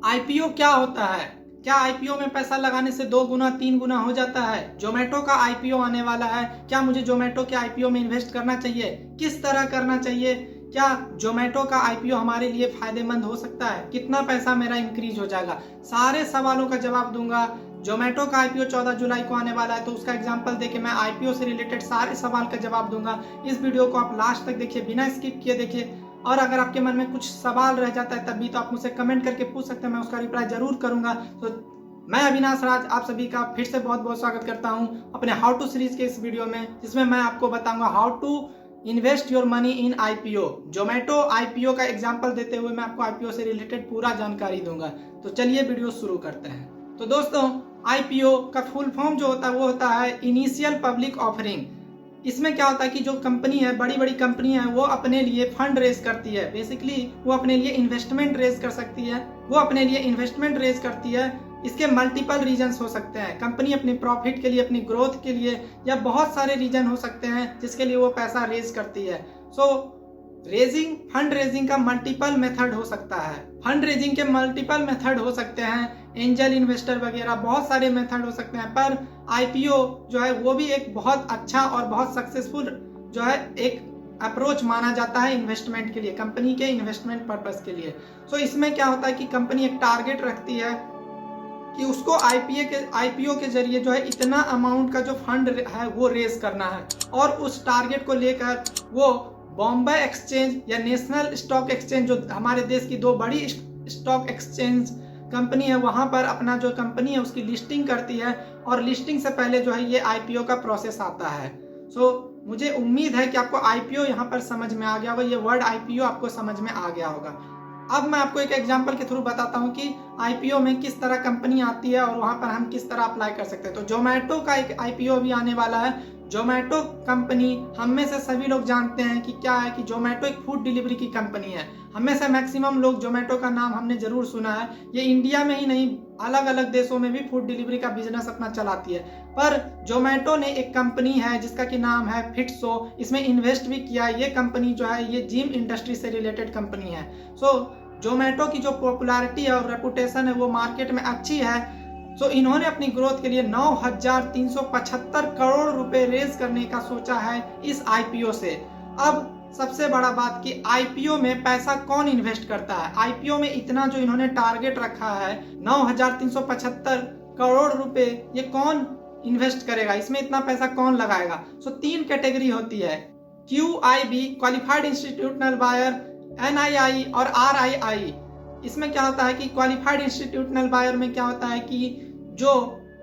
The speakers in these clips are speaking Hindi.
आईपीओ क्या होता है? क्या आईपीओ में पैसा लगाने से 2 गुना 3 गुना हो जाता है? जोमेटो का आईपीओ आने वाला है, क्या मुझे जोमेटो के आईपीओ में इन्वेस्ट करना चाहिए? किस तरह करना चाहिए? क्या जोमेटो का आईपीओ हमारे लिए फायदेमंद हो सकता है? कितना पैसा मेरा इंक्रीज हो जाएगा? सारे सवालों का जवाब दूंगा। जोमेटो का आईपीओ 14 जुलाई को आने वाला है, तो उसका एग्जांपल देके मैं आईपीओ से रिलेटेड सारे सवाल का जवाब दूंगा। इस वीडियो को आप लास्ट तक देखिए, बिना स्किप किए देखिए। और अगर आपके मन में कुछ सवाल रह जाता है तब भी तो आप मुझसे कमेंट करके पूछ सकते हैं, मैं उसका रिप्लाई जरूर करूंगा। तो मैं अविनाश राज आप सभी का फिर से बहुत बहुत स्वागत करता हूं अपने हाउ टू सीरीज के इस वीडियो में, जिसमें मैं आपको बताऊंगा how to invest your money in IPO. Zomato IPO का एग्जांपल देते हुए मैं आपको आईपीओ से रिलेटेड पूरा जानकारी दूंगा। तो चलिए वीडियो शुरू करते हैं। तो दोस्तों, आईपीओ का फुल फॉर्म जो होता है वो होता है इनिशियल पब्लिक ऑफरिंग। इसमें क्या होता है कि जो कंपनी है, बड़ी बड़ी कंपनी है, वो अपने लिए फंड रेज करती है। बेसिकली वो अपने लिए इन्वेस्टमेंट रेज कर सकती है, वो अपने लिए इन्वेस्टमेंट रेज करती है। इसके मल्टीपल रीजन्स हो सकते हैं। कंपनी अपनी प्रॉफिट के लिए, अपनी ग्रोथ के लिए, या बहुत सारे रीजन हो सकते हैं जिसके लिए वो पैसा रेज करती है। फंड रेजिंग का मल्टीपल मेथड हो सकता है। फंड रेजिंग के मल्टीपल मेथड हो सकते हैं, एंजल इन्वेस्टर वगैरह बहुत सारे मेथड हो सकते हैं। पर आईपीओ जो है वो भी एक बहुत अच्छा और बहुत सक्सेसफुल जो है एक अप्रोच माना जाता है इन्वेस्टमेंट के लिए, कंपनी के इन्वेस्टमेंट पर्पस के लिए। इसमें क्या होता है कि कंपनी एक टारगेट रखती है कि उसको आईपीओ के जरिए जो है इतना अमाउंट का जो फंड है वो रेज करना है, और उस टारगेट को लेकर वो बॉम्बे एक्सचेंज या नेशनल स्टॉक एक्सचेंज, जो हमारे देश की 2 बड़ी स्टॉक एक्सचेंज कंपनी है, वहां पर अपना जो कंपनी है उसकी लिस्टिंग करती है। और लिस्टिंग से पहले जो है ये आईपीओ का प्रोसेस आता है। मुझे उम्मीद है कि आपको आईपीओ यहाँ पर समझ में आ गया होगा, ये वर्ड आईपीओ आपको समझ में आ गया होगा। अब मैं आपको एक एग्जांपल के थ्रू बताता हूँ कि आईपीओ में किस तरह कंपनी आती है और वहां पर हम किस तरह अप्लाई कर सकते हैं। तो जोमेटो का एक आईपीओ भी आने वाला है। जोमेटो कंपनी, हम में से सभी लोग जानते हैं कि क्या है कि जोमेटो एक फूड डिलीवरी की कंपनी है। हम में से मैक्सिमम लोग जोमेटो का नाम हमने जरूर सुना है। ये इंडिया में ही नहीं, अलग अलग देशों में भी फूड डिलीवरी का बिजनेस अपना चलाती है। पर जोमेटो ने एक कंपनी है जिसका कि नाम है फिटसो, इसमें इन्वेस्ट भी किया। ये कंपनी जो है ये जिम इंडस्ट्री से रिलेटेड कंपनी है। जोमेटो की जो पॉपुलैरिटी है और रेपुटेशन है वो मार्केट में अच्छी है। इन्होंने अपनी ग्रोथ के लिए 9,375 करोड़ रुपए रेज करने का सोचा है इस आईपीओ से। अब सबसे बड़ा बात कि आईपीओ में पैसा कौन इन्वेस्ट करता है। आईपीओ में इतना जो इन्होंने टारगेट रखा है 9,375 करोड़ रुपए, ये कौन इन्वेस्ट करेगा, इसमें इतना पैसा कौन लगाएगा? 3 कैटेगरी होती है, QIB qualified institutional buyer, NII और RII। इसमें क्या होता है कि क्वालिफाइड इंस्टीट्यूशनल बायर में क्या होता है कि जो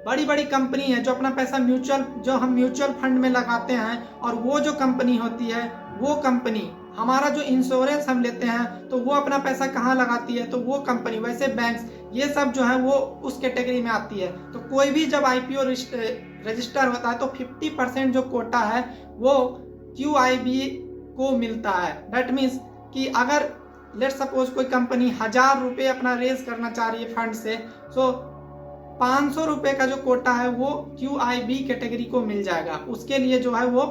बड़ी बड़ी कंपनी है, जो अपना पैसा हम म्यूचुअल फंड में लगाते हैं, और वो जो कंपनी होती है, वो कंपनी हमारा जो इंश्योरेंस हम लेते हैं तो वो अपना पैसा कहाँ लगाती है, तो वो कंपनी, वैसे बैंक्स, ये सब जो है वो उस कैटेगरी में आती है। तो कोई भी जब आईपीओ रजिस्टर होता है तो 50% जो कोटा है वो QIB को मिलता है। दैट मीन्स कि अगर लेट सपोज कोई कंपनी 1,000 रुपये अपना रेज करना चाह रही है फंड से, 500 रुपये का जो कोटा है वो QIB कैटेगरी को मिल जाएगा, उसके लिए जो है वो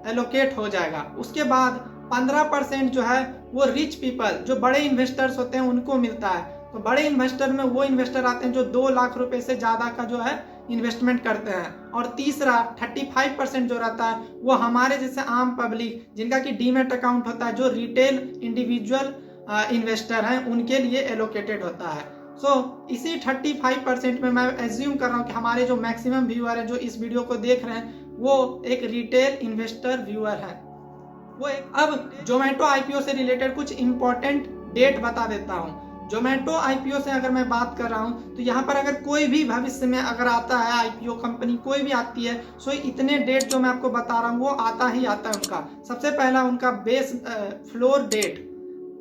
एलोकेट हो जाएगा। उसके बाद 15% जो है वो रिच पीपल, जो बड़े इन्वेस्टर्स होते हैं, उनको मिलता है। तो बड़े इन्वेस्टर में वो इन्वेस्टर आते हैं जो 2 लाख रुपए से ज्यादा का जो है इन्वेस्टमेंट करते हैं। और तीसरा 35% जो रहता है वो हमारे जैसे आम पब्लिक, जिनका कि डीमेट अकाउंट होता है, जो रिटेल इंडिविजुअल इन्वेस्टर हैं, उनके लिए एलोकेटेड होता है। इसी 35% में मैं एज्यूम कर रहा हूँ कि हमारे जो मैक्सिमम व्यूअर हैं जो इस वीडियो को देख रहे हैं वो एक रिटेल इन्वेस्टर व्यूअर है। अब जोमेटो आईपीओ से रिलेटेड कुछ इंपॉर्टेंट डेट बता देता हूँ। जोमेटो आईपीओ से अगर मैं बात कर रहा हूँ तो यहाँ पर अगर कोई भी भविष्य में अगर आता है आईपीओ कंपनी, कोई भी आती है, इतने डेट जो मैं आपको बता रहा हूँ वो आता ही आता है उनका। सबसे पहला उनका बेस फ्लोर डेट,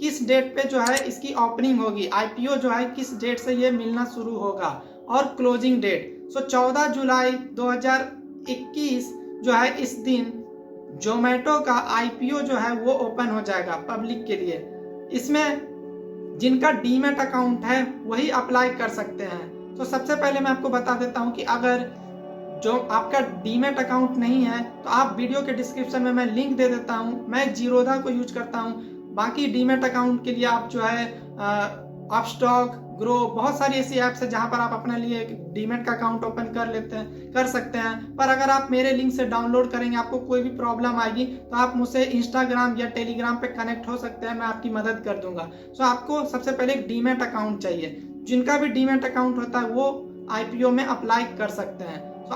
किस डेट पे जो है इसकी ओपनिंग होगी, आईपीओ जो है किस डेट से ये मिलना शुरू होगा, और क्लोजिंग डेट। 14 जुलाई 2021 जो है इस दिन जोमेटो का आईपीओ जो है वो ओपन हो जाएगा पब्लिक के लिए। इसमें जिनका डीमेट अकाउंट है वही अप्लाई कर सकते हैं। सबसे पहले मैं आपको बता देता हूं कि अगर जो आपका डीमेट अकाउंट नहीं है तो आप वीडियो के डिस्क्रिप्शन में मैं लिंक दे देता हूं। मैं जीरोधा को यूज करता हूं। बाकी डीमेट अकाउंट के लिए आप जो है अपस्टॉक, ग्रो, बहुत सारी ऐसी ऐप्स है जहां पर आप अपने लिए एक डीमैट का अकाउंट ओपन कर सकते हैं। पर अगर आप मेरे लिंक से डाउनलोड करेंगे, आपको कोई भी प्रॉब्लम आएगी तो आप मुझसे इंस्टाग्राम या टेलीग्राम पे कनेक्ट हो सकते हैं, मैं आपकी मदद कर दूंगा। सो आपको सबसे पहले एक डीमैट अकाउंट चाहिए। जिनका भी डीमैट अकाउंट होता है वो IPO में अप्लाई कर सकते हैं। तो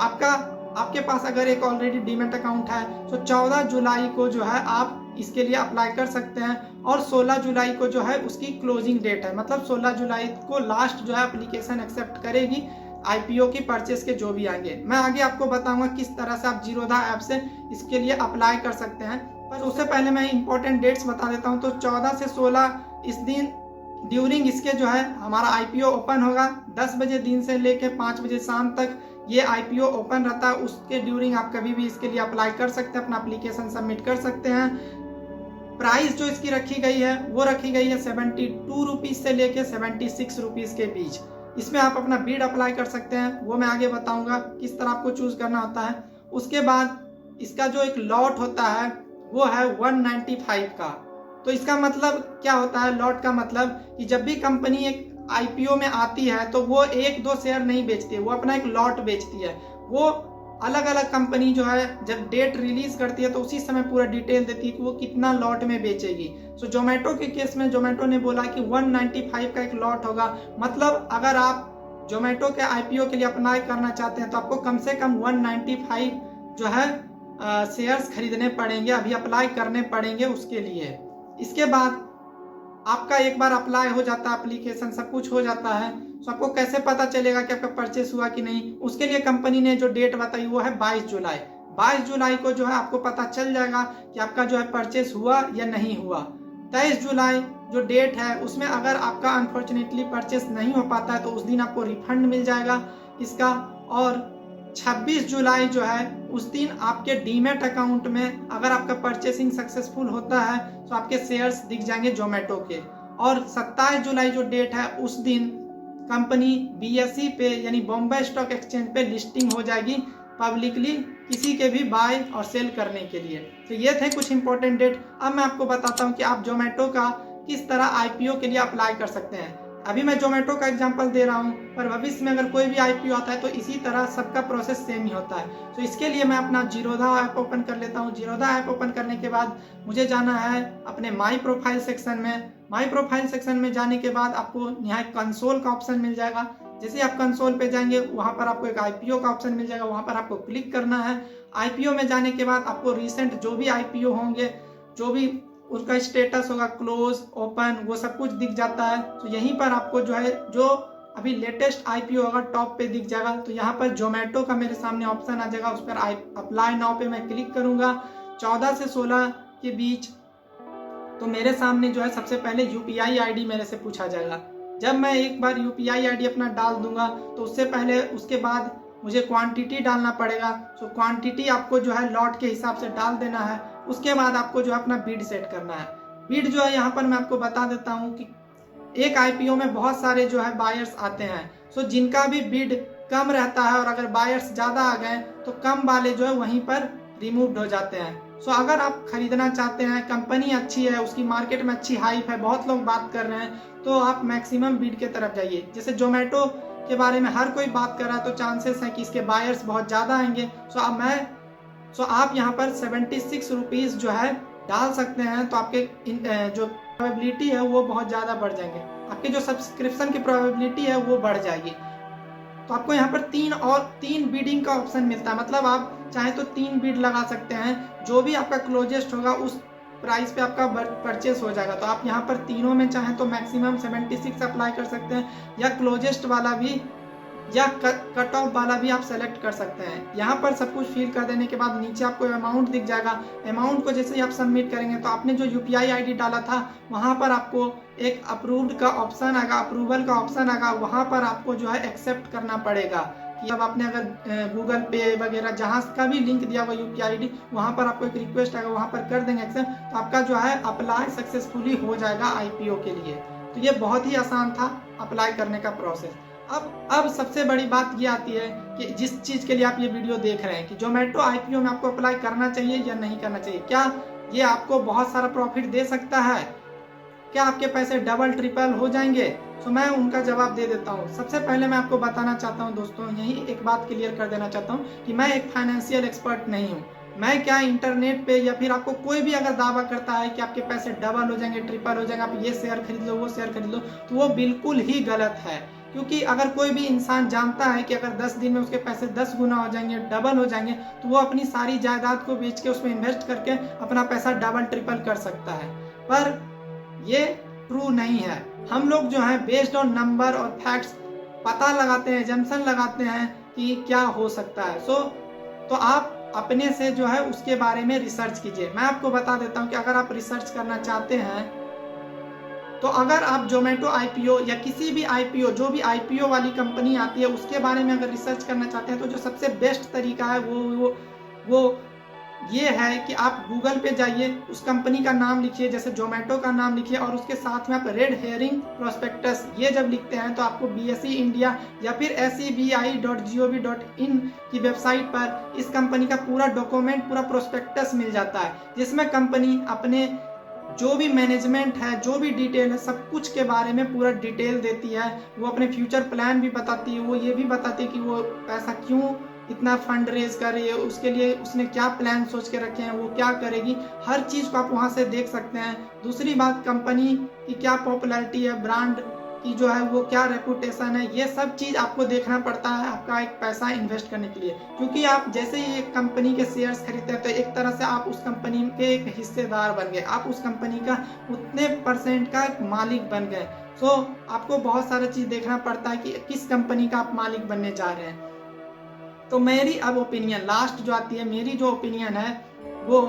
आपके पास अगर एक ऑलरेडी डीमैट अकाउंट है तो 14 जुलाई को जो है आप इसके लिए अप्लाई कर सकते हैं और 16 जुलाई को जो है उसकी क्लोजिंग डेट है। मतलब 16 जुलाई को लास्ट जो है एप्लीकेशन एक्सेप्ट करेगी IPO की परचेस के जो भी आएंगे। मैं आगे आपको बताऊंगा किस तरह से आप जीरोधा ऐप से इसके लिए अप्लाई कर सकते हैं। पर उससे पहले मैं इंपॉर्टेंट डेट्स बता देता हूं। तो 14 से 16 इस दिन ड्यूरिंग इसके जो है हमारा IPO ओपन होगा। 10 बजे दिन से लेके 5 बजे शाम तक ये IPO ओपन रहता है। उसके ड्यूरिंग आप कभी भी इसके लिए अप्लाई कर सकते हैं, अपना एप्लीकेशन सबमिट कर सकते हैं। प्राइस जो इसकी रखी गई है वो रखी गई है 72 रुपीज से लेके 76 रुपीज के बीच। इसमें आप अपना बीड अप्लाई कर सकते हैं, वो मैं आगे बताऊंगा किस तरह आपको चूज करना होता है। उसके बाद इसका जो एक लॉट होता है वो है 195 का। तो इसका मतलब क्या होता है? लॉट का मतलब कि जब भी कंपनी एक IPO में आती है तो वो 1-2 शेयर नहीं बेचती है, वो अपना एक लॉट बेचती है। वो अलग अलग कंपनी जो है जब डेट रिलीज करती है तो उसी समय पूरा डिटेल देती है कि वो कितना लॉट में बेचेगी। सो जोमेटो के केस में जोमेटो ने बोला कि 195 का एक लॉट होगा। मतलब अगर आप जोमेटो के IPO के लिए अप्लाई करना चाहते हैं तो आपको कम से कम 195 जो है शेयर्स खरीदने पड़ेंगे, अभी अप्लाई करने पड़ेंगे उसके लिए। इसके बाद आपका एक बार अप्लाई हो जाता है, एप्लीकेशन सब कुछ हो जाता है, तो आपको कैसे पता चलेगा कि आपका परचेस हुआ कि नहीं? उसके लिए कंपनी ने जो डेट बताई वो है 22 जुलाई। 22 जुलाई को जो है आपको पता चल जाएगा कि आपका जो है परचेस हुआ या नहीं हुआ। 23 जुलाई जो डेट है उसमें अगर आपका अनफॉर्चुनेटली परचेस नहीं हो पाता है तो उस दिन आपको रिफंड मिल जाएगा इसका। और 26 जुलाई जो है उस दिन आपके डीमैट अकाउंट में अगर आपका परचेसिंग सक्सेसफुल होता है तो आपके शेयर्स दिख जाएंगे जोमेटो के। और 27 जुलाई जो डेट है उस दिन कंपनी BSE पे यानी बॉम्बे स्टॉक एक्सचेंज पे लिस्टिंग हो जाएगी पब्लिकली किसी के भी बाय और सेल करने के लिए। तो ये थे कुछ इंपॉर्टेंट डेट। अब मैं आपको बताता हूँ कि आप जोमेटो का किस तरह IPO के लिए अप्लाई कर सकते हैं। अभी मैं जोमेटो का एग्जांपल दे रहा हूं, पर भविष्य में अगर कोई भी IPO आता है तो इसी तरह सबका प्रोसेस सेम ही होता है। तो इसके लिए मैं अपना जीरोधा ऐप ओपन कर लेता हूं। जीरोधा ऐप ओपन करने के बाद मुझे जाना है अपने माई प्रोफाइल सेक्शन में। माई प्रोफाइल सेक्शन में जाने के बाद आपको यहाँ कंसोल का ऑप्शन मिल जाएगा। जैसे आप कंसोल पे जाएंगे वहां पर आपको एक IPO का ऑप्शन मिल जाएगा, वहां पर आपको क्लिक करना है। IPO में जाने के बाद आपको रिसेंट जो भी IPO होंगे, जो भी उसका स्टेटस होगा, क्लोज, ओपन, वो सब कुछ दिख जाता है। तो यहीं पर आपको जो है जो अभी लेटेस्ट IPO होगा टॉप पे दिख जाएगा। तो यहाँ पर जोमेटो का मेरे सामने ऑप्शन आ जाएगा, उस पर अप्लाई नाउ पे मैं क्लिक करूंगा। 14 से 16 के बीच तो मेरे सामने जो है सबसे पहले UPI ID मेरे से पूछा जाएगा। जब मैं एक बार UPI ID अपना डाल दूंगा तो उससे पहले उसके बाद मुझे क्वांटिटी डालना पड़ेगा। तो क्वांटिटी आपको जो है लॉट के हिसाब से डाल देना है। उसके बाद आपको जो है अपना बीड सेट करना है। बीड जो है यहाँ पर मैं आपको बता देता हूँ कि एक IPO में बहुत सारे जो है बायर्स आते हैं। सो जिनका भी बीड कम रहता है और अगर बायर्स ज़्यादा आ गए तो कम वाले जो है वहीं पर रिमूव्ड हो जाते हैं। सो अगर आप खरीदना चाहते हैं, कंपनी अच्छी है, उसकी मार्केट में अच्छी हाइप है, बहुत लोग बात कर रहे हैं, तो आप मैक्सिमम बीड के तरफ जाइए। जैसे जोमेटो के बारे में हर कोई बात कर रहा है तो चांसेस है कि इसके बायर्स बहुत ज़्यादा आएंगे। सो आप यहाँ पर 76 रुपीज़ जो है डाल सकते हैं तो आपके जो प्रोबेबिलिटी है वो बहुत ज़्यादा बढ़ जाएंगे। आपके जो सब्सक्रिप्शन की प्रोबेबिलिटी है वो बढ़ जाएगी। तो आपको यहाँ पर 3 बीडिंग का ऑप्शन मिलता है। मतलब आप चाहे तो 3 बीड लगा सकते हैं, जो भी आपका क्लोजेस्ट होगा उस प्राइस पे आपका परचेस हो जाएगा। तो आप यहाँ पर तीनों में चाहे तो मैक्सिमम 76 अप्लाई कर सकते हैं या क्लोजेस्ट वाला भी या कट ऑफ वाला भी आप सेलेक्ट कर सकते हैं। यहाँ पर सब कुछ फिल कर देने के बाद नीचे आपको अमाउंट दिख जाएगा। अमाउंट को जैसे ही आप सबमिट करेंगे तो आपने जो UPI ID डाला था वहाँ पर आपको एक अप्रूव्ड का ऑप्शन आएगा, अप्रूवल का ऑप्शन आएगा। वहाँ पर आपको जो है एक्सेप्ट करना पड़ेगा कि अब आपने अगर गूगल पे वगैरह जहाँ का भी लिंक दिया हुआ UPI ID वहाँ पर आपको एक रिक्वेस्ट आएगा, वहाँ पर कर देंगे एक्सेप्ट, तो आपका जो है अप्लाई सक्सेसफुली हो जाएगा IPO के लिए। तो ये बहुत ही आसान था अप्लाई करने का प्रोसेस। अब सबसे बड़ी बात ये आती है कि जिस चीज़ के लिए आप ये वीडियो देख रहे हैं कि जोमेटो IPO में आपको अप्लाई करना चाहिए या नहीं करना चाहिए, क्या ये आपको बहुत सारा प्रॉफिट दे सकता है? क्या आपके पैसे डबल ट्रिपल हो जाएंगे? तो मैं उनका जवाब दे देता हूँ। सबसे पहले मैं आपको बताना चाहता हूँ दोस्तों, यही एक बात क्लियर कर देना चाहता हूँ कि मैं एक फाइनेंशियल एक्सपर्ट नहीं हूँ। मैं क्या इंटरनेट पे या फिर आपको कोई भी अगर दावा करता है कि आपके पैसे डबल हो जाएंगे, ट्रिपल हो जाएंगे, आप ये शेयर खरीद लो, वो शेयर खरीद लो, तो वो बिल्कुल ही गलत है। क्योंकि अगर कोई भी इंसान जानता है कि अगर 10 दिन में उसके पैसे 10 गुना हो जाएंगे, डबल हो जाएंगे, तो वो अपनी सारी जायदाद को बेच के उसमें इन्वेस्ट करके अपना पैसा डबल ट्रिपल कर सकता है। पर ये ट्रू नहीं है। हम लोग जो है बेस्ड ऑन नंबर और फैक्ट्स पता लगाते हैं, जंक्शन लगाते हैं कि क्या हो सकता है। तो आप अपने से जो है उसके बारे में रिसर्च कीजिए। मैं आपको बता देता हूं कि अगर आप रिसर्च करना चाहते हैं तो अगर आप जोमेटो आईपीओ या किसी भी आईपीओ, जो भी आईपीओ वाली कंपनी आती है उसके बारे में अगर रिसर्च करना चाहते हैं तो जो सबसे बेस्ट तरीका है वो ये है कि आप गूगल पे जाइए, उस कंपनी का नाम लिखिए, जैसे जोमेटो का नाम लिखिए और उसके साथ में आप रेड हेरिंग प्रोस्पेक्टस ये जब लिखते हैं तो आपको BSE इंडिया या फिर sebi.gov.in की वेबसाइट पर इस कंपनी का पूरा डॉक्यूमेंट, पूरा प्रोस्पेक्टस मिल जाता है, जिसमें कंपनी अपने जो भी मैनेजमेंट है, जो भी डिटेल है, सब कुछ के बारे में पूरा डिटेल देती है। वो अपने फ्यूचर प्लान भी बताती है, वो ये भी बताती है कि वो पैसा क्यों इतना फंड रेज कर रही है, उसके लिए उसने क्या प्लान सोच के रखे हैं, वो क्या करेगी, हर चीज को आप वहां से देख सकते हैं। दूसरी बात, कंपनी की क्या पॉपुलैरिटी है, ब्रांड की जो है वो क्या रेपुटेशन है, ये सब चीज आपको देखना पड़ता है आपका एक पैसा इन्वेस्ट करने के लिए। क्योंकि आप जैसे ही एक कंपनी के शेयर्स खरीदते हैं तो एक तरह से आप उस कंपनी के एक हिस्सेदार बन गए, आप उस कंपनी का उतने % का मालिक बन गए। आपको बहुत सारा चीज देखना पड़ता है कि किस कंपनी का आप मालिक बनने जा रहे हैं। तो मेरी अब ओपिनियन लास्ट जो आती है, मेरी जो ओपिनियन है वो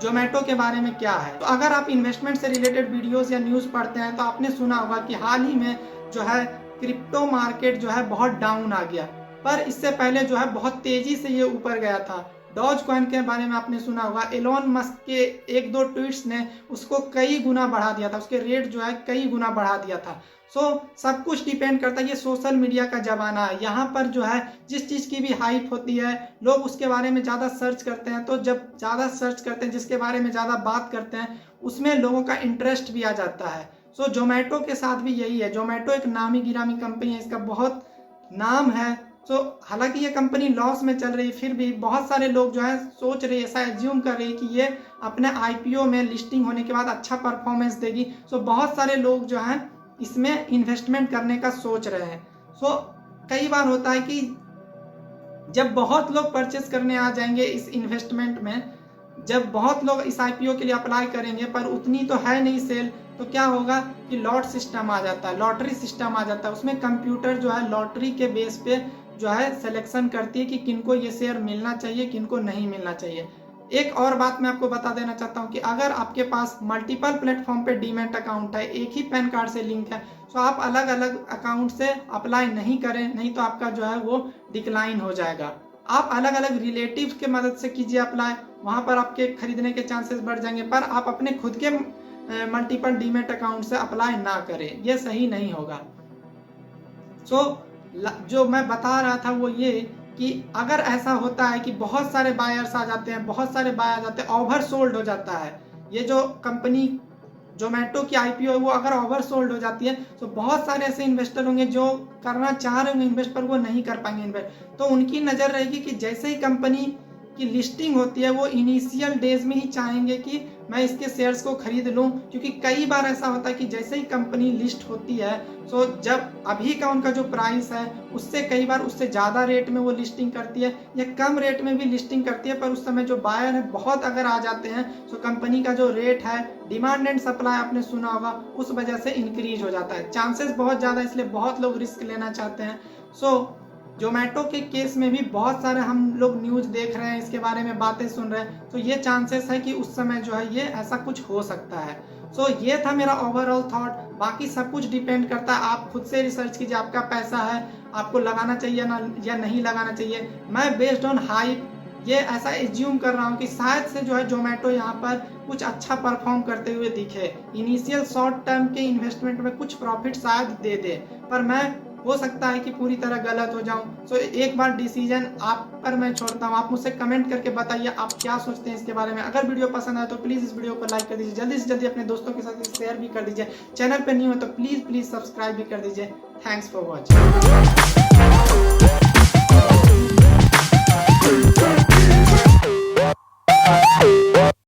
जोमेटो के बारे में क्या है। तो अगर आप इन्वेस्टमेंट से रिलेटेड वीडियोस या न्यूज़ पढ़ते हैं तो आपने सुना होगा कि हाल ही में जो है क्रिप्टो मार्केट जो है बहुत डाउन आ गया, पर इससे पहले जो है बहुत तेजी से ये ऊपर गया था। डॉज कॉइन के बारे में आपने सुना होगा, एलोन मस्क के 1-2 ट्वीट्स ने उसको कई गुना बढ़ा दिया था, उसके रेट जो है कई गुना बढ़ा दिया था। सब कुछ डिपेंड करता है, ये सोशल मीडिया का जमाना है। यहाँ पर जो है जिस चीज़ की भी हाइप होती है लोग उसके बारे में ज़्यादा सर्च करते हैं, तो जब ज़्यादा सर्च करते हैं, जिसके बारे में ज़्यादा बात करते हैं, उसमें लोगों का इंटरेस्ट भी आ जाता है। जोमेटो के साथ भी यही है। जोमेटो एक नामी गिरामी कंपनी है, इसका बहुत नाम है। हालांकि ये कंपनी लॉस में चल रही है, फिर भी बहुत सारे लोग जो है सोच रहे, ऐसा एज्यूम कर रही है कि ये अपने आईपीओ में लिस्टिंग होने के बाद अच्छा परफॉर्मेंस देगी। बहुत सारे लोग जो हैं इसमें इन्वेस्टमेंट करने का सोच रहे हैं। कई बार होता है कि जब बहुत लोग परचेस करने आ जाएंगे इस इन्वेस्टमेंट में, जब बहुत लोग इस आईपीओ के लिए अप्लाई करेंगे पर उतनी तो है नहीं सेल, तो क्या होगा कि लॉट सिस्टम आ जाता है, लॉटरी सिस्टम आ जाता है। उसमें कंप्यूटर जो है लॉटरी के बेस पे जो है सिलेक्शन करती है कि किनको ये शेयर मिलना चाहिए, किनको नहीं मिलना चाहिए। एक और बात मैं आपको बता देना चाहता हूँ कि अगर आपके पास मल्टीपल प्लेटफॉर्म पे डीमैट अकाउंट है, एक ही पैन कार्ड से लिंक है, तो आप अलग अलग अकाउंट से अप्लाई नहीं करें, नहीं तो आपका जो है वो डिक्लाइन हो जाएगा। आप अलग अलग रिलेटिव्स के मदद से कीजिए अप्लाई, वहां पर आपके खरीदने के चांसेस बढ़ जाएंगे। पर आप अपने खुद के मल्टीपल डीमैट अकाउंट से अप्लाई ना करें, ये सही नहीं होगा। जो मैं बता रहा था वो ये कि अगर ऐसा होता है कि बहुत सारे बायर्स आ जाते हैं, बहुत सारे बाय आ जाते हैं, ओवर सोल्ड हो जाता है, ये जो कंपनी जोमेटो की आईपीओ है वो अगर ओवर सोल्ड हो जाती है तो बहुत सारे ऐसे इन्वेस्टर होंगे जो करना चाह रहे होंगे इन्वेस्ट, पर वो नहीं कर पाएंगे इन्वेस्ट। तो उनकी नज़र रहेगी कि जैसे ही कंपनी की लिस्टिंग होती है वो इनिशियल डेज में ही चाहेंगे कि मैं इसके शेयर्स को खरीद लूं, क्योंकि कई बार ऐसा होता है कि जैसे ही कंपनी लिस्ट होती है जब अभी का उनका जो प्राइस है उससे कई बार उससे ज़्यादा रेट में वो लिस्टिंग करती है या कम रेट में भी लिस्टिंग करती है, पर उस समय जो बायर है बहुत अगर आ जाते हैं तो कंपनी का जो रेट है, डिमांड एंड सप्लाई आपने सुना होगा, उस वजह से इंक्रीज हो जाता है। चांसेस बहुत ज़्यादा, इसलिए बहुत लोग रिस्क लेना चाहते हैं। जोमेटो के केस में भी बहुत सारे हम लोग न्यूज़ देख रहे हैं, इसके बारे में बातें सुन रहे हैं, तो ये चांसेस है कि उस समय जो है ये ऐसा कुछ हो सकता है। ये था मेरा ओवरऑल थॉट। बाकी सब कुछ डिपेंड करता है, आप खुद से रिसर्च कीजिए, आपका पैसा है, आपको लगाना चाहिए ना या नहीं लगाना चाहिए। मैं बेस्ड ऑन हाइप ये ऐसा एज्यूम कर रहा हूँ कि शायद से जो है जोमेटो यहाँ पर कुछ अच्छा परफॉर्म करते हुए दिखे, इनिशियल शॉर्ट टर्म के इन्वेस्टमेंट में कुछ प्रॉफिट शायद दे दे, पर मैं हो सकता है कि पूरी तरह गलत हो जाऊं। सो एक बार डिसीजन आप पर मैं छोड़ता हूं, आप मुझसे कमेंट करके बताइए आप क्या सोचते हैं इसके बारे में। अगर वीडियो पसंद आए तो प्लीज़ इस वीडियो को लाइक कर दीजिए, जल्दी से जल्दी अपने दोस्तों के साथ शेयर भी कर दीजिए, चैनल पर नहीं हो तो प्लीज़ सब्सक्राइब भी कर दीजिए। Thanks for watching.